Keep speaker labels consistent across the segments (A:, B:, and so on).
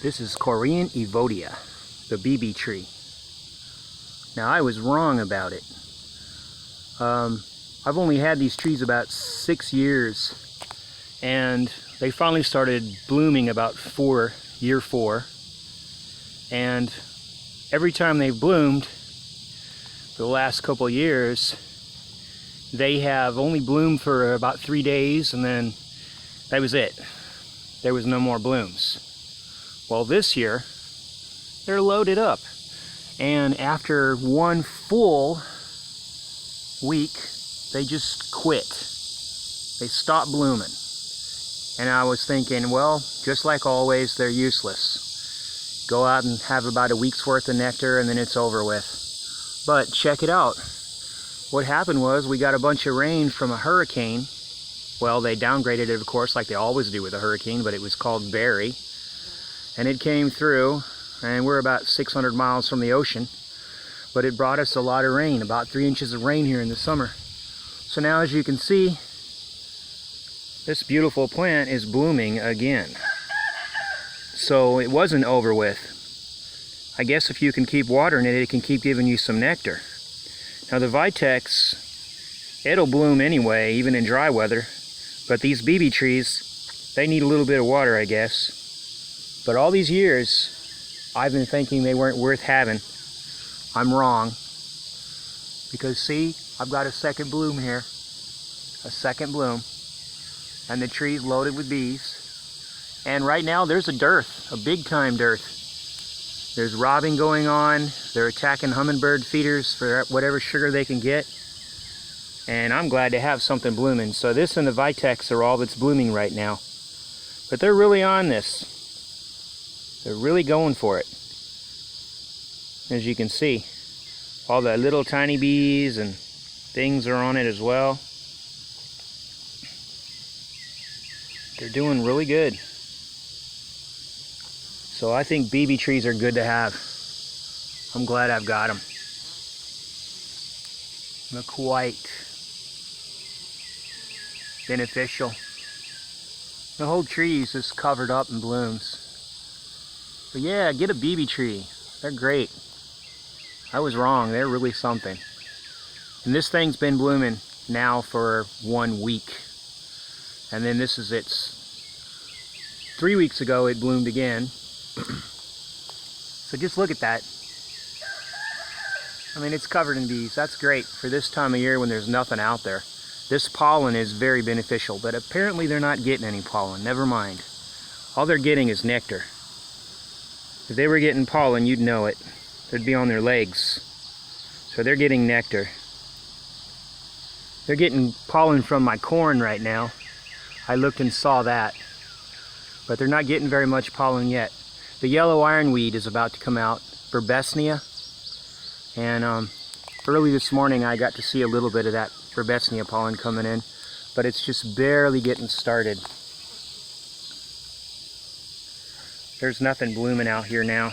A: This is Korean Evodia, the BB tree. Now I was wrong about it. I've only had these trees about 6 years, and they finally started blooming about year 4. And every time they've bloomed, for the last couple of years, they have only bloomed for about 3 days, and then that was it. There was no more blooms. Well, this year, they're loaded up. And after one full week, they just quit. They stopped blooming. And I was thinking, well, just like always, they're useless. Go out and have about a week's worth of nectar and then it's over with. But check it out. What happened was we got a bunch of rain from a hurricane. Well, they downgraded it, of course, like they always do with a hurricane, but it was called Barry. And it came through, and we're about 600 miles from the ocean, but it brought us a lot of rain, about 3 inches of rain here in the summer. So now, as you can see, this beautiful plant is blooming again. So it wasn't over with. I guess if you can keep watering it, it can keep giving you some nectar. Now the Vitex, it'll bloom anyway, even in dry weather, but these BB trees, they need a little bit of water, I guess. But all these years, I've been thinking they weren't worth having. I'm wrong. Because see, I've got a second bloom here. A second bloom. And the tree's loaded with bees. And right now there's a dearth, a big time dearth. There's robbing going on. They're attacking hummingbird feeders for whatever sugar they can get. And I'm glad to have something blooming. So this and the Vitex are all that's blooming right now. But they're really on this. They're really going for it. As you can see, all the little tiny bees and things are on it as well. They're doing really good. So I think BB trees are good to have. I'm glad I've got them. They're quite beneficial. The whole tree is just covered up in blooms. But yeah, get a BB tree. They're great. I was wrong. They're really something. And this thing's been blooming now for 1 week. And then this is its 3 weeks ago it bloomed again. So just look at that. I mean, it's covered in bees. That's great for this time of year when there's nothing out there. This pollen is very beneficial, but apparently they're not getting any pollen. Never mind. All they're getting is nectar. If they were getting pollen, you'd know it. They'd be on their legs. So they're getting nectar. They're getting pollen from my corn right now. I looked and saw that. But they're not getting very much pollen yet. The yellow ironweed is about to come out, Verbesnia. And early this morning I got to see a little bit of that Verbesnia pollen coming in. But it's just barely getting started. There's nothing blooming out here now.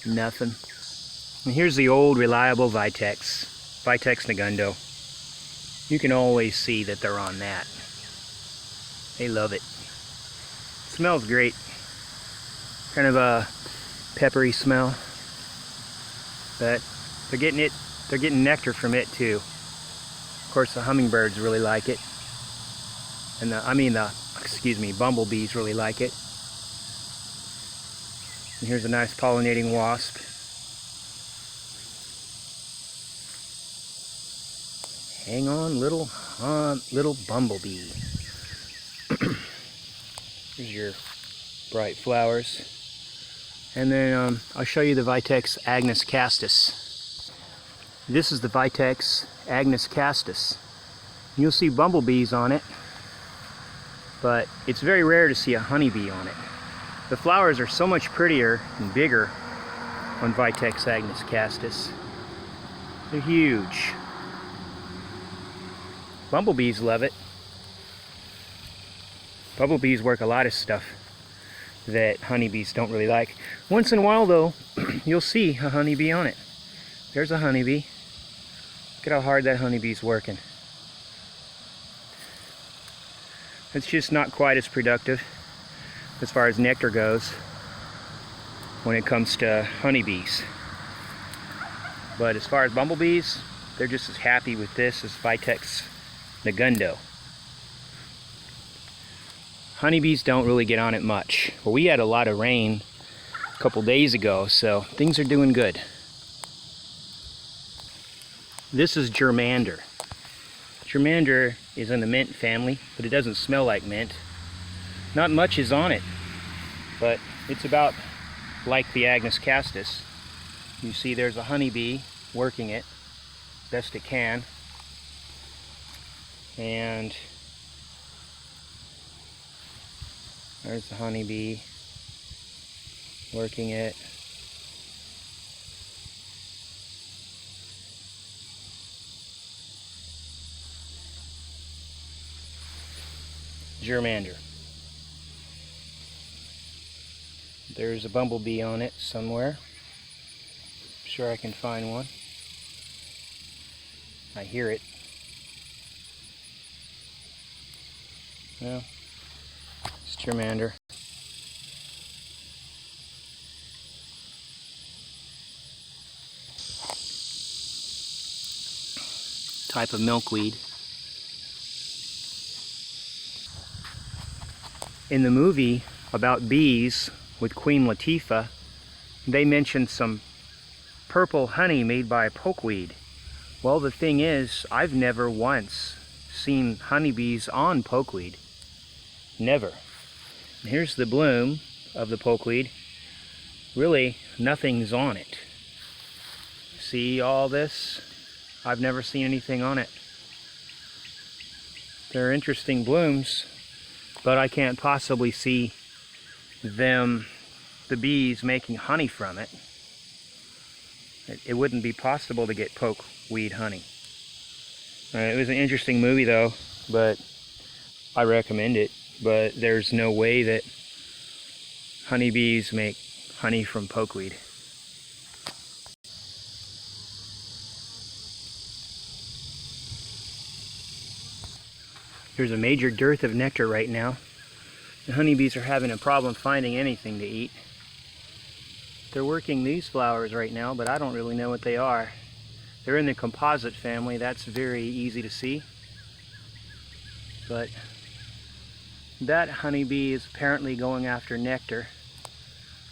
A: Nothing. And here's the old reliable Vitex. Vitex Negundo. You can always see that they're on that. They love it. Smells great. Kind of a peppery smell. But they're getting it. They're getting nectar from it too. Of course, the hummingbirds really like it. And the bumblebees really like it. And here's a nice pollinating wasp. Hang on, little bumblebee. Here's your bright flowers. And then I'll show you the Vitex Agnus Castus. This is the Vitex Agnus Castus. You'll see bumblebees on it, but it's very rare to see a honeybee on it. The flowers are so much prettier and bigger on Vitex Agnus Castus. They're huge. Bumblebees love it. Bumblebees work a lot of stuff that honeybees don't really like. Once in a while though, you'll see a honeybee on it. There's a honeybee. Look at how hard that honeybee's working. It's just not quite as productive as far as nectar goes. when it comes to honeybees. But as far as bumblebees, they're just as happy with this as Vitex Negundo. Honeybees don't really get on it much. Well, we had a lot of rain a couple days ago, so things are doing good. This is germander. Germander is in the mint family, but it doesn't smell like mint. Not much is on it, but it's about like the Agnus castus. You see there's a honeybee working it best it can. And there's the honeybee working it. Germander. There's a bumblebee on it somewhere. I'm sure I can find one. I hear it. Well, it's germander. Type of milkweed. In the movie about bees with Queen Latifah, they mentioned some purple honey made by pokeweed. Well, the thing is, I've never once seen honeybees on pokeweed. Never. And here's the bloom of the pokeweed. Really, nothing's on it. See all this? I've never seen anything on it. They're interesting blooms, but I can't possibly see the bees making honey from it. It wouldn't be possible to get pokeweed honey. It was an interesting movie though, but I recommend it. But there's no way that honeybees make honey from pokeweed. There's a major dearth of nectar right now. The honeybees are having a problem finding anything to eat. They're working these flowers right now, but I don't really know what they are. They're in the composite family. That's very easy to see. But that honeybee is apparently going after nectar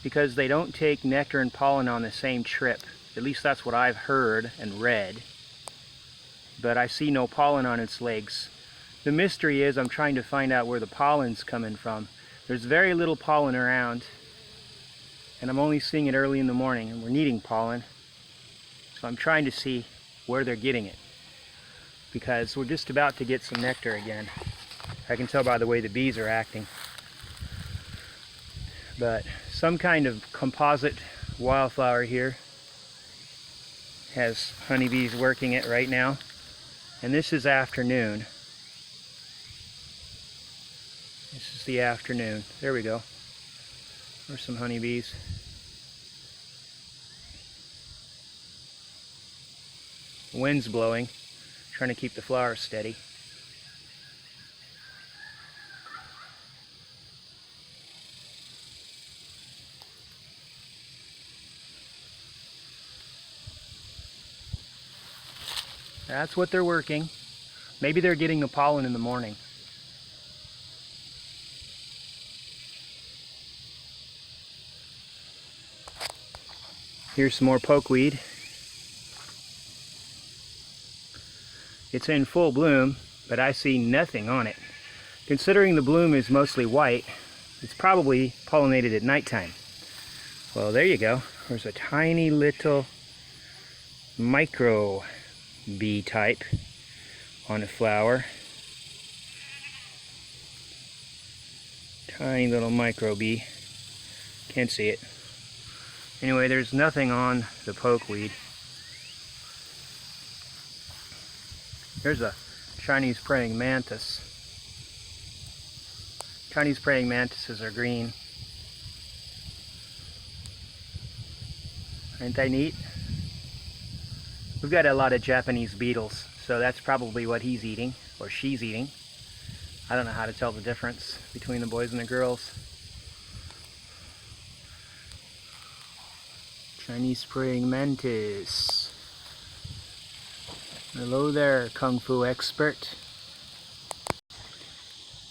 A: because they don't take nectar and pollen on the same trip. At least that's what I've heard and read. But I see no pollen on its legs. The mystery is I'm trying to find out where the pollen's coming from. There's very little pollen around, and I'm only seeing it early in the morning, and we're needing pollen. So I'm trying to see where they're getting it, because we're just about to get some nectar again. I can tell by the way the bees are acting. But some kind of composite wildflower here has honeybees working it right now, and this is afternoon. This is the afternoon. There we go. There's some honeybees. The wind's blowing, trying to keep the flowers steady. That's what they're working. Maybe they're getting the pollen in the morning. Here's some more pokeweed. It's in full bloom, but I see nothing on it. Considering the bloom is mostly white, it's probably pollinated at nighttime. Well, there you go. There's a tiny little micro bee type on a flower. Tiny little micro bee. Can't see it. Anyway, there's nothing on the pokeweed. Here's a Chinese praying mantis. Chinese praying mantises are green. Ain't they neat? We've got a lot of Japanese beetles, so that's probably what he's eating, or she's eating. I don't know how to tell the difference between the boys and the girls. Chinese praying mantis. Hello there, Kung Fu expert.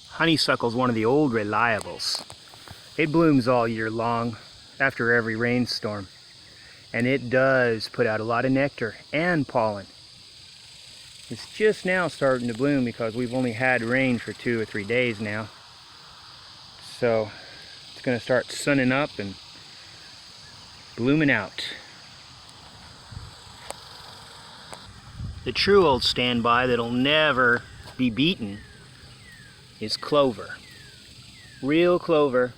A: Honeysuckle's one of the old reliables. It blooms all year long after every rainstorm. And it does put out a lot of nectar and pollen. It's just now starting to bloom because we've only had rain for 2 or 3 days now. So it's going to start sunning up and blooming out. The true old standby that'll never be beaten is clover. Real clover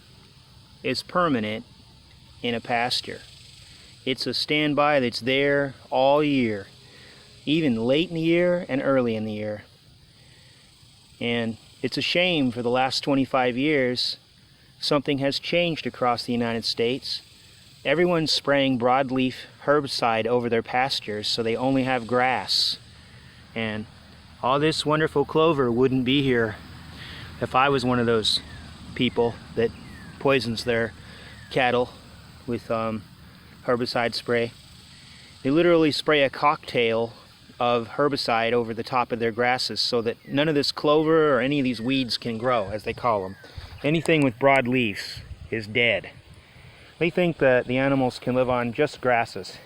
A: is permanent in a pasture. It's a standby that's there all year, even late in the year and early in the year. And it's a shame for the last 25 years, something has changed across the United States. Everyone's spraying broadleaf herbicide over their pastures so they only have grass. And all this wonderful clover wouldn't be here if I was one of those people that poisons their cattle with herbicide spray. They literally spray a cocktail of herbicide over the top of their grasses so that none of this clover or any of these weeds can grow, as they call them. Anything with broad leaves is dead. They think that the animals can live on just grasses.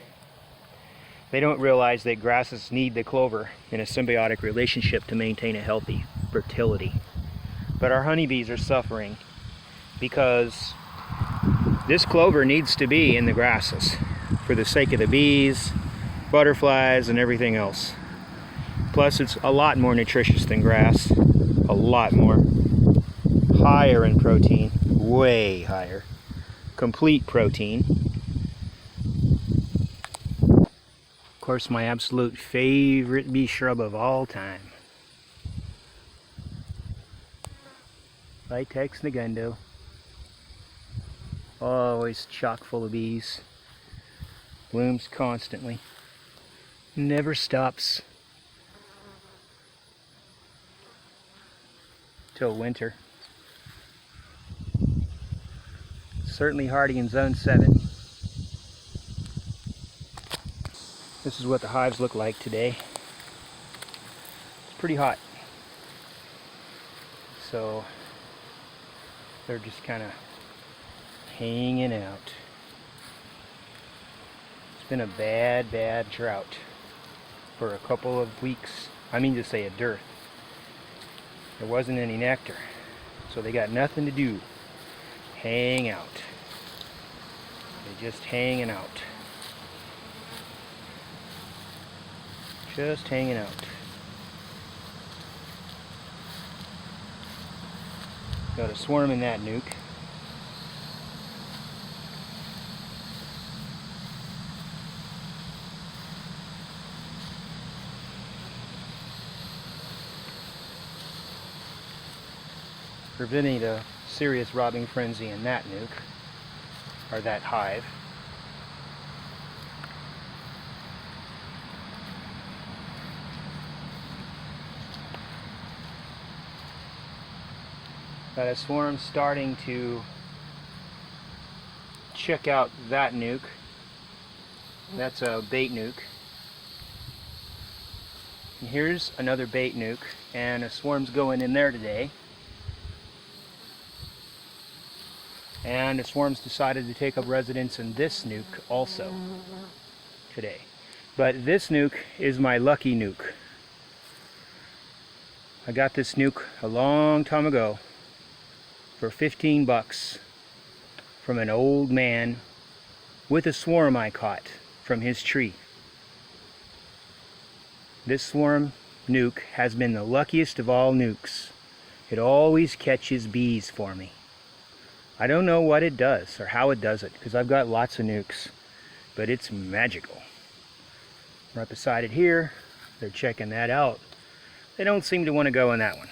A: They don't realize that grasses need the clover in a symbiotic relationship to maintain a healthy fertility. But our honeybees are suffering because this clover needs to be in the grasses for the sake of the bees, butterflies, and everything else. Plus, it's a lot more nutritious than grass. A lot more. Higher in protein. Way higher. Complete protein. Of course, my absolute favorite bee shrub of all time. Vitex negundo. Always chock full of bees. Blooms constantly. Never stops. Till winter. Certainly hardy in zone 7. This is what the hives look like today. It's pretty hot. So they're just kind of hanging out. It's been a bad drought for a couple of weeks. I mean to say a dearth. There wasn't any nectar, so they got nothing to do. Hang out. They're just hanging out. Just hanging out. Got a swarm in that nuke. Preventing a serious robbing frenzy in that nuke, or that hive. Got a swarm starting to check out that nuke. That's a bait nuke. And here's another bait nuke, and a swarm's going in there today. And the swarms decided to take up residence in this nuke also today. But this nuke is my lucky nuke. I got this nuke a long time ago for 15 bucks from an old man with a swarm I caught from his tree. This swarm nuke has been the luckiest of all nukes. It always catches bees for me. I don't know what it does or how it does it, because I've got lots of nukes, but it's magical. Right beside it here, they're checking that out. They don't seem to want to go in that one.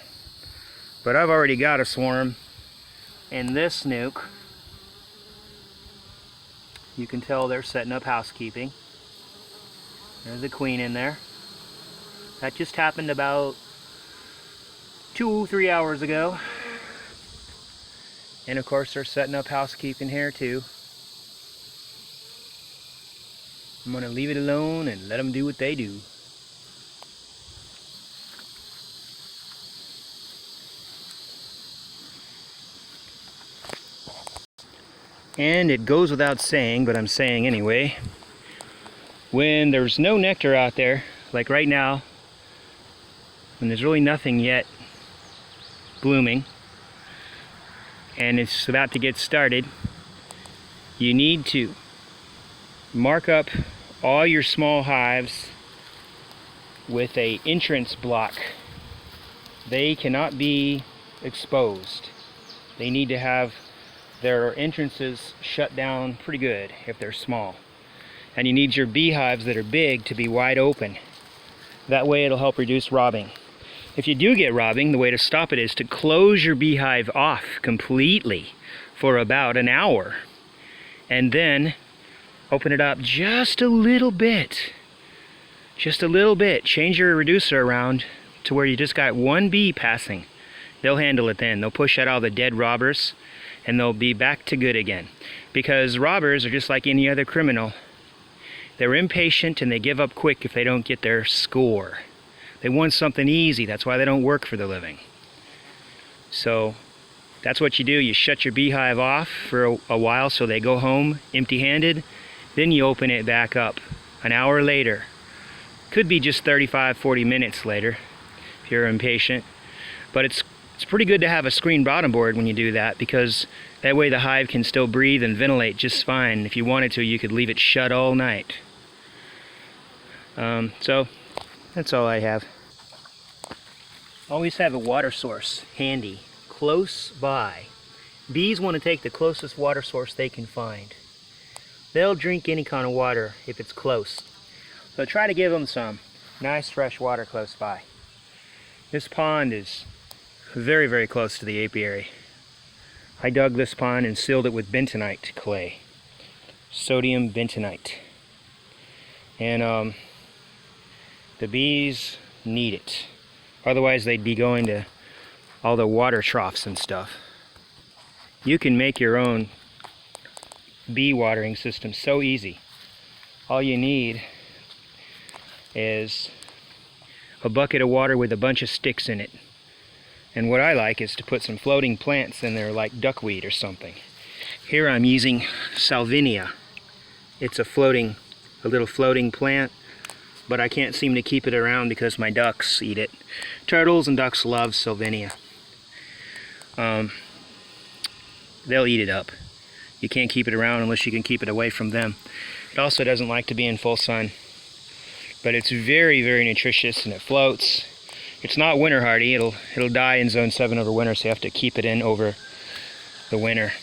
A: But I've already got a swarm in this nuke. You can tell they're setting up housekeeping. There's a queen in there. That just happened about 2-3 hours ago. And of course they're setting up housekeeping here too. I'm gonna leave it alone and let them do what they do. And it goes without saying, but I'm saying anyway, when there's no nectar out there, like right now, when there's really nothing yet blooming, and it's about to get started, you need to mark up all your small hives with an entrance block. They cannot be exposed. They need to have their entrances shut down pretty good if they're small. And you need your beehives that are big to be wide open. That way it'll help reduce robbing. If you do get robbing, the way to stop it is to close your beehive off completely for about an hour. And then open it up just a little bit. Just a little bit. Change your reducer around to where you just got one bee passing. They'll handle it then. They'll push out all the dead robbers and they'll be back to good again. Because robbers are just like any other criminal. They're impatient and they give up quick if they don't get their score. They want something easy. That's why they don't work for the living. So that's what you do. You shut your beehive off for a while so they go home empty-handed. Then you open it back up an hour later. Could be just 35-40 minutes later if you're impatient. But it's pretty good to have a screen bottom board when you do that, because that way the hive can still breathe and ventilate just fine. If you wanted to, you could leave it shut all night. So that's all I have. Always have a water source handy, close by. Bees want to take the closest water source they can find. They'll drink any kind of water if it's close. So try to give them some nice fresh water close by. This pond is very, very close to the apiary. I dug this pond and sealed it with bentonite clay. Sodium bentonite. And the bees need it. Otherwise they'd be going to all the water troughs and stuff. You can make your own bee watering system so easy. All you need is a bucket of water with a bunch of sticks in it. And what I like is to put some floating plants in there like duckweed or something. Here I'm using Salvinia. It's a little floating plant, but I can't seem to keep it around because my ducks eat it. Turtles and ducks love Salvinia. They'll eat it up. You can't keep it around unless you can keep it away from them. It also doesn't like to be in full sun. But it's very, very nutritious and it floats. It's not winter hardy. It'll die in zone 7 over winter, so you have to keep it in over the winter.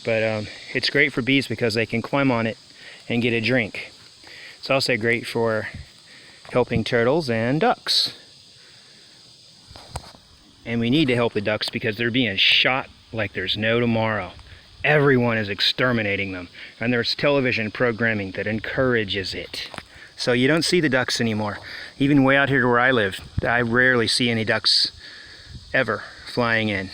A: But it's great for bees because they can climb on it and get a drink. It's also great for helping turtles and ducks. And we need to help the ducks because they're being shot like there's no tomorrow. Everyone is exterminating them, and there's television programming that encourages it. So you don't see the ducks anymore. Even way out here where I live, I rarely see any ducks ever flying in.